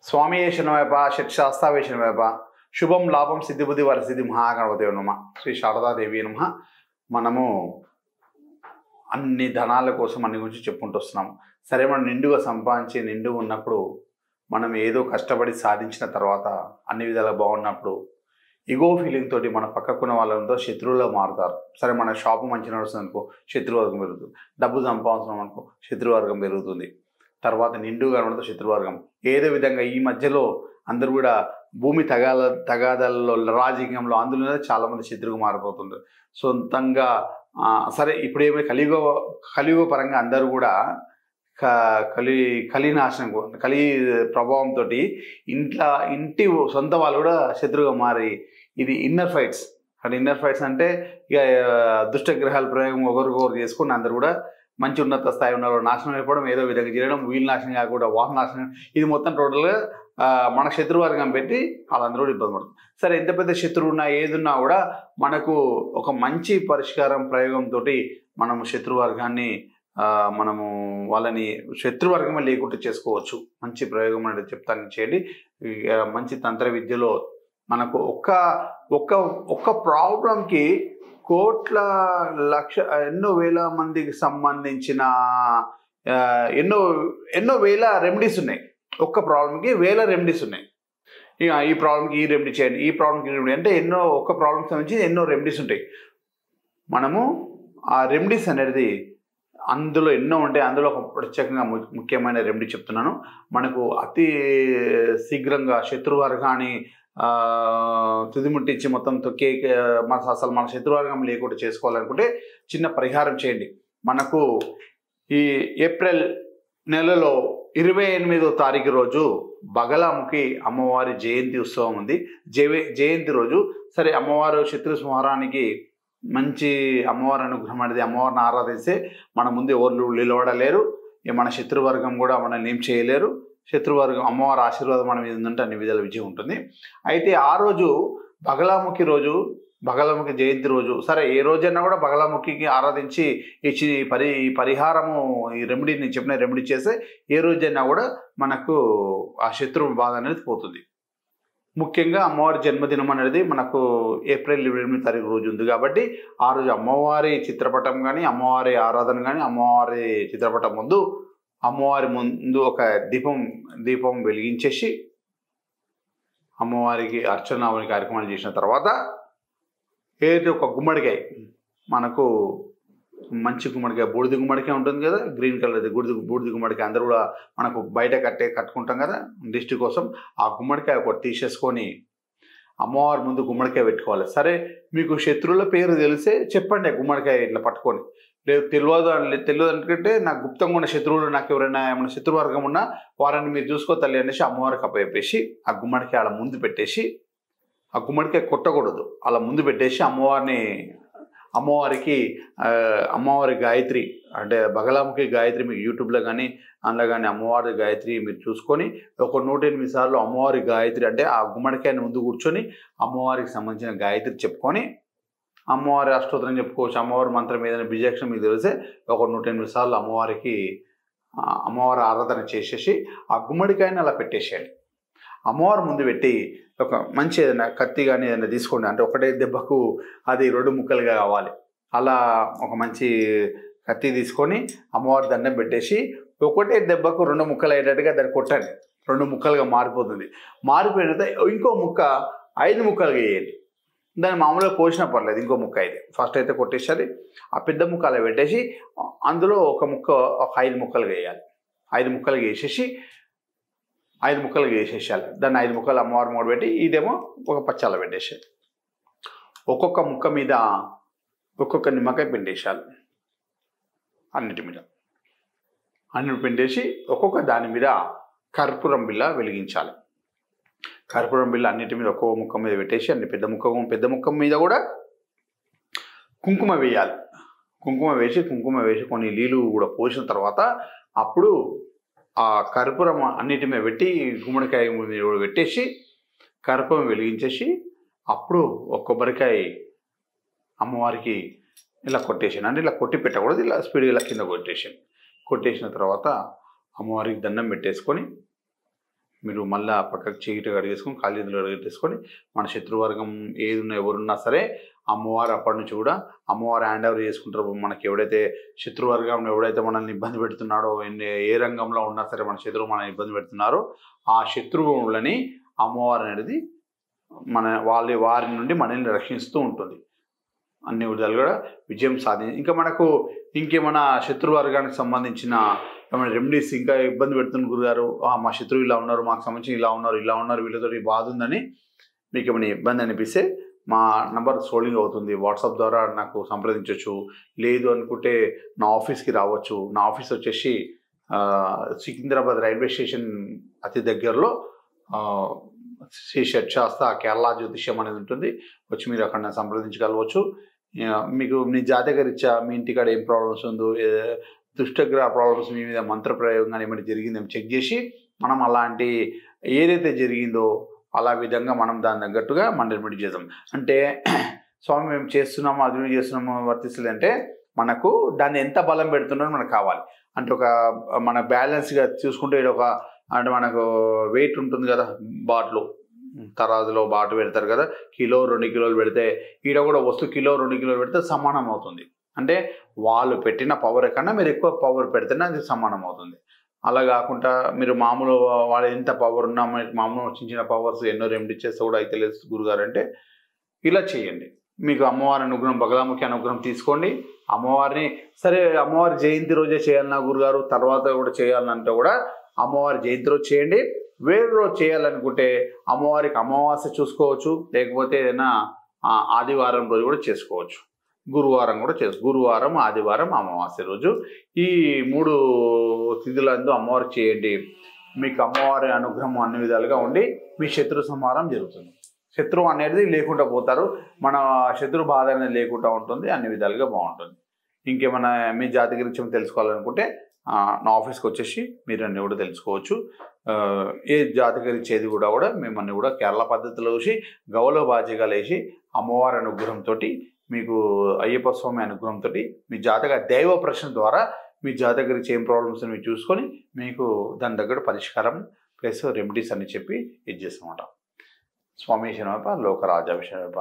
స్వామి శరణమయ్యప్ప షట్శాస్త్రావే శరణమయ్యప్ప శుభం లాభం సిద్ధిబుద్ధి వరసిద్ధి మహాగణపతి నమ శ్రీ శారదాదేవి నమ. మనము అన్ని ధనాల కోసం అన్ని గురించి చెప్పుకుంటూ వస్తున్నాము. సరే, మనం నిండుగా సంపాదించి నిండుగా ఉన్నప్పుడు, మనం ఏదో కష్టపడి సాధించిన తర్వాత అన్ని విధాలుగా బాగున్నప్పుడు ఇగో ఫీలింగ్ తోటి మన పక్కకున్న వాళ్ళంతో శత్రువులో మారుతారు. సరే, మన షాపు మంచి నడుస్తుంది అనుకో, శత్రువర్గం పెరుగుతుంది. డబ్బు సంపాదించడం అనుకో, శత్రువర్గం పెరుగుతుంది. తర్వాత నిండుగా కనబడితే శత్రువర్గం. ఏదో విధంగా ఈ మధ్యలో అందరూ కూడా భూమి తగాదాలలో రాజకీయంలో అందులో చాలామంది శత్రువుగా మారిపోతుంటారు. సొంతంగా సరే, ఇప్పుడు ఏమైనా కలియుగ పరంగా అందరూ కూడా కలినాశనం కలి ప్రభావంతో ఇంటి సొంత వాళ్ళు కూడా శత్రువుగా మారి, ఇది ఇన్నర్ ఫైట్స్. ఇన్నర్ ఫైట్స్ అంటే ఇక దుష్టగ్రహాల ప్రయోగం ఒకరికొకరు చేసుకుని అందరు కూడా మంచి ఉన్నత స్థాయి ఉన్న నాశనం అయిపోవడం, ఏదో విధంగా చేయడం, వీళ్ళు నాశనం కాకుండా వాళ్ళ నాశనం, ఇది మొత్తం టోటల్గా మన శత్రువర్గం పెట్టి వాళ్ళందరూ కూడా ఇబ్బంది పడుతుంది. సరే, ఎంత పెద్ద శత్రువు ఉన్నా ఏదున్నా కూడా మనకు ఒక మంచి పరిష్కారం ప్రయోగంతో మనము శత్రువర్గాన్ని మనము వాళ్ళని శత్రువర్గమే లేకుండా చేసుకోవచ్చు. మంచి ప్రయోగం అనేది చెప్తాను, చేయండి. మంచి తంత్ర విద్యలో మనకు ఒక్క ప్రాబ్లంకి కోట్ల ఎన్నో వేల మందికి సంబంధించిన ఎన్నో వేల రెమెడీస్ ఉన్నాయి. ఒక్క ప్రాబ్లంకి వేల రెమెడీస్ ఉన్నాయి. ఇక ఈ ప్రాబ్లంకి ఈ రెమెడీ చేయండి, ఈ ప్రాబ్లంకి ఈ రెమెడీ అంటే ఒక్క ప్రాబ్లంకి సంబంధించి ఎన్నో రెమెడీస్ ఉంటాయి. మనము ఆ రెమెడీస్ అనేది అందులో ఎన్నో ఉంటాయి. అందులో ఒక ప్రత్యేకంగా ముఖ్యమైన రెమెడీ చెప్తున్నాను. మనకు అతి శీఘ్రంగా శత్రువర్గాన్ని తుదిముట్టించి మొత్తం తొక్కే అసలు మన శత్రువర్గం లేకుండా చేసుకోవాలనుకుంటే చిన్న పరిహారం చేయండి. మనకు ఈ ఏప్రిల్ నెలలో 28వ తారీఖు రోజు బగలాముఖి అమ్మవారి జయంతి ఉత్సవం ఉంది. జయంతి రోజు సరే, అమ్మవారు శత్రు సంహారానికి మంచి అమ్మవారి అనుగ్రహం అనేది, అమ్మవారిని ఆరాధిస్తే మన ముందు ఎవరు నిలబడలేరు, మన శత్రువర్గం కూడా మనల్ని ఏం చేయలేరు. శత్రువర్గం అమ్మవారి ఆశీర్వాదం మన మీద ఉందంటే అన్ని విధాల విజయం ఉంటుంది. అయితే ఆ రోజు బగలాముఖి జయంతి రోజు సరే, ఏ రోజైనా కూడా బగలాముఖికి ఆరాధించి ఈ పరిహారము, ఈ రెమెడీ నేను చెప్పిన రెమెడీ చేస్తే ఏ రోజైనా కూడా మనకు ఆ శత్రువు బాధ అనేది పోతుంది. ముఖ్యంగా అమ్మవారి జన్మదినం అనేది మనకు ఏప్రిల్ 28వ తారీఖు రోజు ఉంది కాబట్టి ఆ రోజు అమ్మవారి చిత్రపటం కానీ, అమ్మవారి ఆరాధన కానీ, అమ్మవారి చిత్రపటం ముందు అమ్మవారి ముందు ఒక దీపం వెలిగించేసి అమ్మవారికి అర్చన కార్యక్రమాలు చేసిన తర్వాత ఏదైతే ఒక గుమ్మడికాయ, మనకు మంచి గుమ్మడికాయ, బూడిద గుమ్మడికాయ ఉంటుంది కదా, గ్రీన్ కలర్ బూడిద గుమ్మడికాయ అందరూ కూడా మనకు బయట కట్టుకుంటాం కదా దిష్టి కోసం. ఆ గుమ్మడికాయ ఒకటి తీసేసుకొని అమ్మవారి ముందు గుమ్మడికాయ పెట్టుకోవాలి. సరే, మీకు శత్రువుల పేరు తెలిసే చెప్పండి, గుమ్మడికాయ ఇట్లా పట్టుకొని. లేదు తెలియదు అనుకుంటే నాకు గుప్తంగా ఉన్న శత్రువులు, నాకు ఎవరైనా ఏమైనా శత్రువర్గం ఉన్నా వారిని మీరు చూసుకో తల్లి అనేసి అమ్మవారికి అప్పచెప్పేసి ఆ గుమ్మడికాయ అలా ముందు పెట్టేసి, ఆ గుమ్మడికాయ కొట్టకూడదు, అలా ముందు పెట్టేసి అమ్మవారి గాయత్రి అంటే బగలాముఖి గాయత్రి మీకు యూట్యూబ్లో కానీ అందులో కానీ అమ్మవారి గాయత్రి మీరు చూసుకొని ఒక 108 సార్లు అమ్మవారి గాయత్రి అంటే ఆ గుమ్మడికాయని ముందు కూర్చొని అమ్మవారికి సంబంధించిన గాయత్రి చెప్పుకొని అమ్మవారి అష్టోత్తరం చెప్పుకోవచ్చు. అమ్మవారి మంత్రం ఏదైనా బీజాక్షరం మీకు తెలిసే ఒక 108 సార్లు అమ్మవారి ఆరాధన చేసేసి ఆ గుమ్మడికాయని అలా పెట్టేసేయాలి. అమ్మవారి ముందు పెట్టి ఒక మంచి ఏదైనా కత్తి కానీ ఏదైనా తీసుకోండి, అంటే ఒకటే దెబ్బకు అది 2 ముక్కలుగా కావాలి. అలా ఒక మంచి కత్తి తీసుకొని అమ్మవారి దండం పెట్టేసి ఒకటే దెబ్బకు 2 ముక్కలు అయ్యేటట్టుగా దాన్ని కొట్టండి. 2 ముక్కలుగా మారిపోతుంది. మారిపోయిన తర్వాత ఇంకో ముక్క 5 ముక్కలుగా వేయండి. దాన్ని మామూలుగా కోసినా పర్లేదు, ఇంకో ముక్క అయితే ఫస్ట్ అయితే కొట్టేసారి ఆ పెద్ద ముక్క అలా పెట్టేసి అందులో ఒక 5 ముక్కలుగా వేయాలి. 5 ముక్కలుగా వేసేసి 5 ముక్కలుగా వేసేసేయాలి. దాన్ని 5 ముక్కలు అమ్మవారి మూడు పెట్టి ఇదేమో ఒక పచ్చాల పెట్టేసేయాలి. ఒక్కొక్క ముక్క మీద ఒక్కొక్క నిమ్మకాయ పిండేసేయాలి. అన్నిటి మీద పిండేసి ఒక్కొక్క దాని మీద కర్పూరం బిళ్ళ వెలిగించాలి. కర్పూరం బిళ్ళ అన్నిటి మీద ఒక్కొక్క ముక్క మీద పెట్టేసి అన్ని పెద్ద ముక్క మీద కూడా కుంకుమ వేయాలి. కుంకుమ వేసి కొన్ని నీళ్ళు కూడా పోసిన తర్వాత అప్పుడు ఆ కర్పూరం అన్నిటి మీద పెట్టి గుమ్మడికాయ పెట్టేసి కర్పూరం వెలిగించేసి అప్పుడు ఒక కొబ్బరికాయ అమ్మవారికి ఇలా కొట్టేసాను. అంటే ఇలా కొట్టి పెట్టకూడదు, ఇలా స్పీడ్గా కింద కొట్టేసిన తర్వాత అమ్మవారికి దండం పెట్టేసుకొని మీరు మళ్ళీ పక్కకు చీకటి కడిగేసుకొని కాళ్ళు చేతులు కడిగేసుకొని మన శత్రువర్గం ఏది ఉన్నా ఎవరున్నా సరే అమ్మవారు అప్పటి నుంచి కూడా అమ్మవారు హ్యాండ్ ఓవర్ చేసుకుంటారు. మనకి ఎవడైతే శత్రువర్గం ఎవడైతే మనల్ని ఇబ్బంది పెడుతున్నాడో ఏ రంగంలో ఉన్నా సరే మన శత్రువు మనల్ని ఇబ్బంది పెడుతున్నారో ఆ శత్రువులని అమ్మవారు అనేది వారి నుండి మనల్ని రక్షిస్తూ ఉంటుంది. అన్ని విధాలు కూడా విజయం ఇంకా మనకు ఇంకేమైనా శత్రువర్గానికి సంబంధించిన ఏమైనా రెమెడీస్ ఇంకా ఇబ్బంది పెడుతున్న గురుగారు, మా శత్రువు ఇలా ఉన్నారు, మాకు సంబంధించి ఇలా ఉన్నారు వీళ్ళతో బాధ ఉందని మీకు ఏమైనా ఇబ్బంది అనిపిస్తే మా నంబర్ స్క్రోలింగ్ అవుతుంది, వాట్సాప్ ద్వారా నాకు సంప్రదించవచ్చు. లేదు అనుకుంటే నా ఆఫీస్కి రావచ్చు. నా ఆఫీస్ వచ్చేసి సికింద్రాబాద్ రైల్వే స్టేషన్ అతి దగ్గరలో శ్రీ షట్శాస్త్ర కేరళ జ్యోతిష్యం అనేది ఉంటుంది. వచ్చి మీరు అక్కడ సంప్రదించగలవచ్చు. మీకు మీ జాతక రీత్యా మీ ఇంటికాడ ఏం ప్రాబ్లమ్స్ ఉందో, దుష్టగ్రహ ప్రాబ్లమ్స్ మీ మీద మంత్ర ప్రయోగం కానీ ఏమైనా జరిగిందేమో చెక్ చేసి మనం అలాంటి ఏదైతే జరిగిందో అలా విధంగా మనం దాని తగ్గట్టుగా మనం రెమెడీ చేద్దాం. అంటే స్వామి మేము చేస్తున్నాము అది చేస్తున్నాము వర్తిస్తుంది అంటే మనకు దాన్ని ఎంత బలం పెడుతున్నారో మనకు కావాలి. అంటే ఒక మన బ్యాలెన్స్గా చూసుకుంటే అంటే మనకు వెయిట్ ఉంటుంది కదా, బాట్లు తరాజులో బాటు పెడతారు కదా, కిలో 2 కిలోలు పెడితే ఈడ కూడా వస్తువు కిలో 2 కిలోలు పెడితే సమానం అవుతుంది. అంటే వాళ్ళు పెట్టిన పవర్ కన్నా మీరు ఎక్కువ పవర్ పెడితేనే అది సమానం అవుతుంది. అలా కాకుండా మీరు మామూలు వాళ్ళు ఎంత పవర్ ఉన్నా మామూలు చిన్న పవర్స్ ఎన్నో రెమెడీ చేస్తే కూడా అయితే లేదు గురుగారు అంటే ఇలా చేయండి. మీకు అమ్మవారి అనుగ్రహం బగలాముఖి అనుగ్రహం తీసుకోండి. అమ్మవారిని సరే అమ్మవారి జయంతి రోజే చేయాలన్నా గురుగారు తర్వాత కూడా చేయాలంటే కూడా అమ్మవారి జయంతి రోజు చేయండి. వేరే రోజు చేయాలనుకుంటే అమ్మవారికి అమావాస్య చూసుకోవచ్చు, లేకపోతే ఏదైనా ఆదివారం రోజు కూడా చేసుకోవచ్చు. గురువారం కూడా గురువారం ఆదివారం అమావాస్య రోజు ఈ 3 తిథులందు అమ్మవారికి చేయండి. మీకు అమ్మవారి అనుగ్రహం అన్ని విధాలుగా ఉండి మీ శత్రు సంహారం జరుగుతుంది. శత్రువు అనేది లేకుండా పోతారు, మన శత్రు బాధ అనేది లేకుండా ఉంటుంది, అన్ని విధాలుగా బాగుంటుంది. ఇంకేమైనా మీ జాతక రీత్యం తెలుసుకోవాలనుకుంటే నా ఆఫీస్కి వచ్చేసి మీరు అన్నీ కూడా తెలుసుకోవచ్చు. ఏ జాతక రీత్యేది కూడా మిమ్మల్ని కూడా కేరళ పద్ధతిలో చూసి గౌరవ బాధ్యతగా లేచి అమ్మవారి అనుగ్రహంతో మీకు అయ్యప్ప స్వామి అనుగ్రహంతో మీ జాతక దైవ ప్రశ్న ద్వారా మీ జాతక రీత్యా ఏం ప్రాబ్లమ్స్ మీరు చూసుకొని మీకు దాని దగ్గర పరిష్కారం ప్లస్ రెమెడీస్ అని చెప్పి ఇది చేస్తామన్నమాట. స్వామి శరణమయ్యప్ప, లోకరాజా శరణమయ్యప్ప.